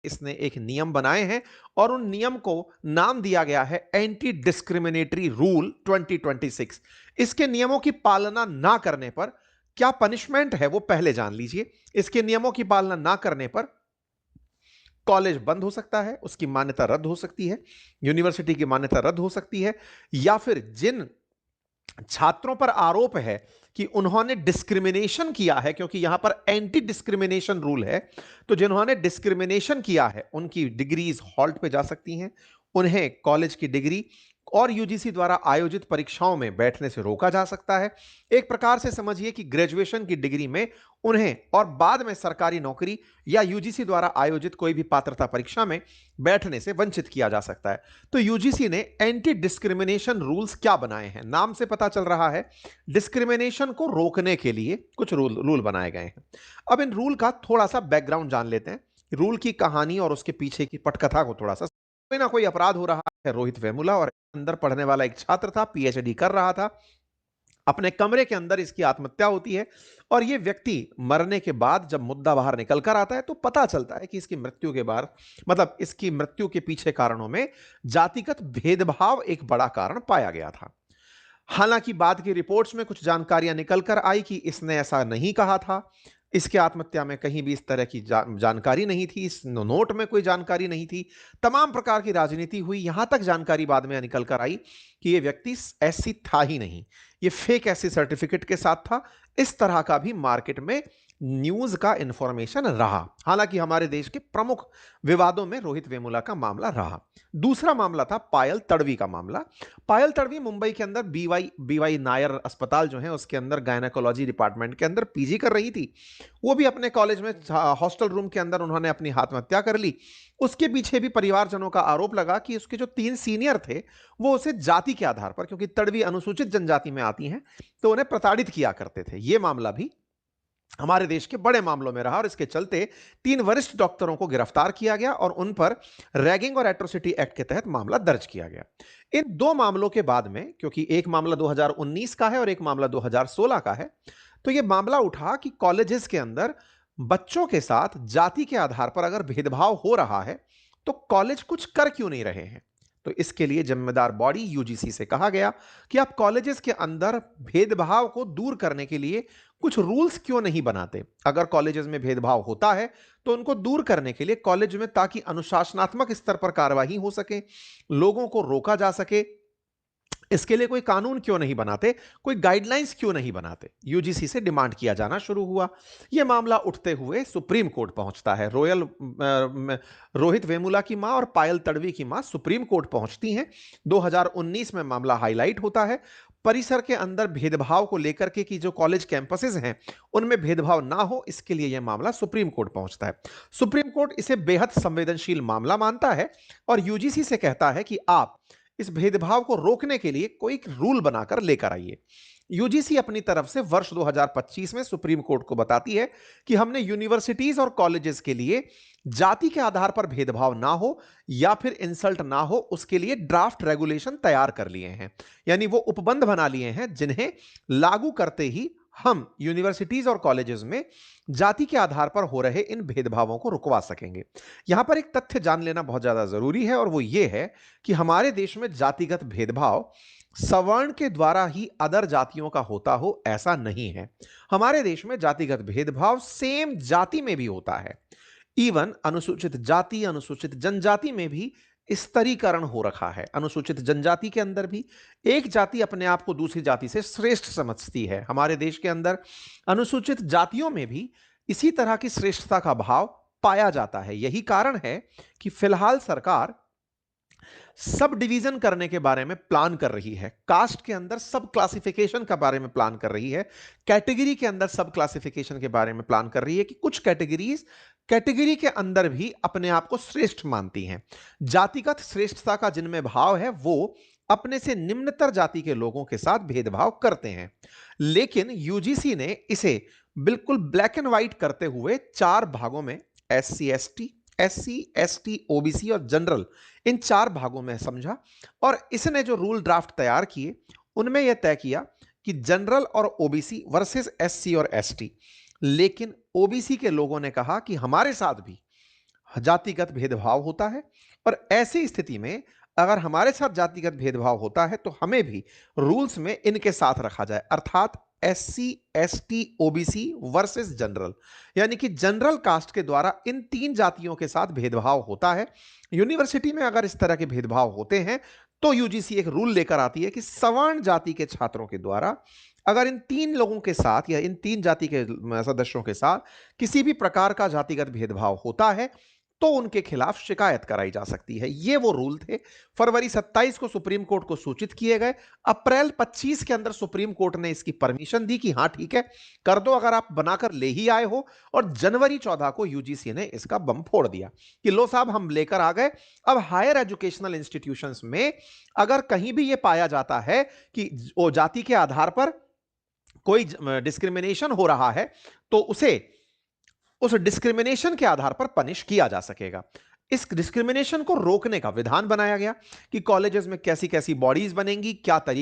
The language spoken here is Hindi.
इसने एक नियम बनाए हैं और उन नियम को नाम दिया गया है एंटी डिस्क्रिमिनेटरी रूल 2026। इसके नियमों की पालना ना करने पर क्या पनिशमेंट है वो पहले जान लीजिए। इसके नियमों की पालना ना करने पर कॉलेज बंद हो सकता है, उसकी मान्यता रद्द हो सकती है, यूनिवर्सिटी की मान्यता रद्द हो सकती है, या फिर जिन छात्रों पर आरोप है कि उन्होंने डिस्क्रिमिनेशन किया है, क्योंकि यहां पर एंटी डिस्क्रिमिनेशन रूल है, तो जिन्होंने डिस्क्रिमिनेशन किया है उनकी डिग्रीज हॉल्ट पे जा सकती हैं, उन्हें कॉलेज की डिग्री और यूजीसी द्वारा आयोजित परीक्षाओं में बैठने से रोका जा सकता है। एक प्रकार से समझिए कि ग्रेजुएशन की डिग्री में उन्हें और बाद में सरकारी नौकरी या यूजीसी द्वारा आयोजित कोई भी पात्रता परीक्षा में बैठने से वंचित किया जा सकता है। तो यूजीसी ने एंटी डिस्क्रिमिनेशन रूल्स क्या बनाए हैं, नाम से पता चल रहा है डिस्क्रिमिनेशन को रोकने के लिए कुछ रूल बनाए गए हैं। अब इन रूल का थोड़ा सा बैकग्राउंड जान लेते हैं, रूल की कहानी और उसके पीछे की पटकथा को थोड़ा सा। कोई ना कोई अपराध हो रहा है रोहित वेमुला, और अंदर पढ़ने वाला एक छात्र था, पीएचडी कर रहा था। अपने कमरे के अंदर इसकी आत्महत्या होती है और यह व्यक्ति मरने के बाद जब मुद्दा बाहर निकल कर आता है तो पता चलता है कि इसकी मृत्यु के बाद, मतलब इसकी मृत्यु के पीछे कारणों में जातिगत भेदभाव एक बड़ा कारण पाया गया था। हालांकि बाद की रिपोर्ट्स में कुछ जानकारियां निकल कर आई कि इसने ऐसा नहीं कहा था। इसके आत्महत्या में कहीं भी इस तरह की जानकारी नहीं थी, इस नोट में कोई जानकारी नहीं थी। तमाम प्रकार की राजनीति हुई, यहां तक जानकारी बाद में निकल कर आई कि यह व्यक्ति ऐसी था ही नहीं, ये फेक ऐसी सर्टिफिकेट के साथ था। इस तरह का भी मार्केट में न्यूज का इंफॉर्मेशन रहा। हालांकि हमारे देश के प्रमुख विवादों में रोहित वेमुला का मामला रहा। दूसरा मामला था पायल तड़वी का मामला। पायल तड़वी मुंबई के अंदर बीवाई बीवाई नायर अस्पताल जो है उसके अंदर गायनेकोलॉजी डिपार्टमेंट के अंदर पीजी कर रही थी। वो भी अपने कॉलेज में हॉस्टल रूम के अंदर उन्होंने अपनी आत्महत्या कर ली। उसके पीछे भी परिवारजनों का आरोप लगा कि उसके जो 3 सीनियर थे वो उसे जाति के आधार पर, क्योंकि तड़वी अनुसूचित जनजाति में आती हैं, तो उन्हें प्रताड़ित किया करते थे। यह मामला भी हमारे देश के बड़े मामलों में रहा और इसके चलते 3 वरिष्ठ डॉक्टरों को गिरफ्तार किया गया और उन पर रैगिंग और एट्रोसिटी एक्ट के तहत मामला दर्ज किया गया। इन दो मामलों के बाद में, क्योंकि एक मामला 2019 का है और एक मामला 2016 का है, तो यह मामला उठा कि कॉलेजेस के अंदर बच्चों के साथ जाति के आधार पर अगर भेदभाव हो रहा है तो कॉलेज कुछ कर क्यों नहीं रहे हैं। तो इसके लिए जिम्मेदार बॉडी यूजीसी से कहा गया कि आप कॉलेजेस के अंदर भेदभाव को दूर करने के लिए कुछ रूल्स क्यों नहीं बनाते। अगर कॉलेजेस में भेदभाव होता है तो उनको दूर करने के लिए कॉलेज में, ताकि अनुशासनात्मक स्तर पर कार्रवाई हो सके, लोगों को रोका जा सके, इसके लिए कोई कानून क्यों नहीं बनाते, कोई गाइडलाइंस क्यों नहीं बनाते। यूजीसी से डिमांड किया जाना शुरू हुआ। यह मामला उठते हुए सुप्रीम कोर्ट पहुंचता है। रोहित वेमुला की मां और पायल तड़वी की मां सुप्रीम कोर्ट पहुंचती हैं। 2019 में मामला हाईलाइट होता है। परिसर के अंदर भेदभाव को लेकर के कि जो कॉलेज कैंपसेस हैं उनमें भेदभाव ना हो, इसके लिए यह मामला सुप्रीम कोर्ट पहुंचता है। सुप्रीम कोर्ट इसे बेहद संवेदनशील मामला मानता है और यूजीसी से कहता है कि आप इस भेदभाव को रोकने के लिए कोई रूल बनाकर लेकर आइए। यूजीसी अपनी तरफ से वर्ष 2025 में सुप्रीम कोर्ट को बताती है कि हमने यूनिवर्सिटीज और कॉलेजेस के लिए जाति के आधार पर भेदभाव ना हो या फिर इंसल्ट ना हो, उसके लिए ड्राफ्ट रेगुलेशन तैयार कर लिए हैं। यानी वो उपबंध बना लिए हैं जिन्हें लागू करते ही हम यूनिवर्सिटीज और कॉलेजेस में जाति के आधार पर हो रहे इन भेदभावों को रुकवा सकेंगे। यहां पर एक तथ्य जान लेना बहुत ज्यादा जरूरी है और वो ये है कि हमारे देश में जातिगत भेदभाव सवर्ण के द्वारा ही अदर जातियों का होता हो ऐसा नहीं है। हमारे देश में जातिगत भेदभाव सेम जाति में भी होता है। इवन अनुसूचित जाति, अनुसूचित जनजाति में भी स्तरीकरण हो रखा है। अनुसूचित जनजाति के अंदर भी एक जाति अपने आप को दूसरी जाति से श्रेष्ठ समझती है। हमारे देश के अंदर अनुसूचित जातियों में भी इसी तरह की श्रेष्ठता का भाव पाया जाता है। यही कारण है कि फिलहाल सरकार सब डिवीजन करने के बारे में प्लान कर रही है, कास्ट के अंदर सब क्लासिफिकेशन के बारे में प्लान कर रही है, कैटेगरी के अंदर सब क्लासिफिकेशन के बारे में प्लान कर रही है कि कुछ कैटेगरी के अंदर भी अपने आप को श्रेष्ठ मानती हैं। जातिगत श्रेष्ठता का जिनमें भाव है वो अपने से निम्नतर जाति के लोगों के साथ भेदभाव करते हैं। लेकिन यूजीसी ने इसे बिल्कुल ब्लैक एंड व्हाइट करते हुए 4 भागों में, एससी एसटी ओबीसी और जनरल, इन 4 भागों में समझा और इसने जो रूल ड्राफ्ट तैयार किए उनमें यह तय किया कि जनरल और ओबीसी वर्सेस एससी और एसटी। लेकिन ओबीसी के लोगों ने कहा कि हमारे साथ भी जातिगत भेदभाव होता है और ऐसी स्थिति में अगर हमारे साथ जातिगत भेदभाव होता है तो हमें भी रूल्स में इनके साथ रखा जाए, अर्थात SC, ST, OBC versus general, यानी कि जनरल कास्ट के द्वारा इन तीन जातियों के साथ भेदभाव होता है। यूनिवर्सिटी में अगर इस तरह के भेदभाव होते हैं तो यूजीसी एक रूल लेकर आती है कि सवर्ण जाति के छात्रों के द्वारा अगर इन तीन लोगों के साथ या इन तीन जाति के सदस्यों के साथ किसी भी प्रकार का जातिगत भेदभाव होता है तो उनके खिलाफ शिकायत कराई जा सकती है। ये वो रूल थे। फरवरी 27 को सुप्रीम कोर्ट को सूचित किए गए। अप्रैल 25 के अंदर सुप्रीम कोर्ट ने इसकी परमिशन दी कि हां ठीक है, कर दो अगर आप बनाकर ले ही आए हो। और जनवरी 14 को यूजीसी ने इसका बम फोड़ दिया कि लो साहब हम लेकर आ गए। अब हायर एजुकेशनल इंस्टीट्यूशंस में अगर कहीं भी यह पाया जाता है कि वो जाति के आधार पर कोई डिस्क्रिमिनेशन हो रहा है तो उसे उस डिस्क्रिमिनेशन के आधार पर पनिश किया जा सकेगा। इस डिस्क्रिमिनेशन को रोकने का विधान बनाया गया कि कॉलेजेस में कैसी कैसी बॉडीज बनेंगी, क्या तरीके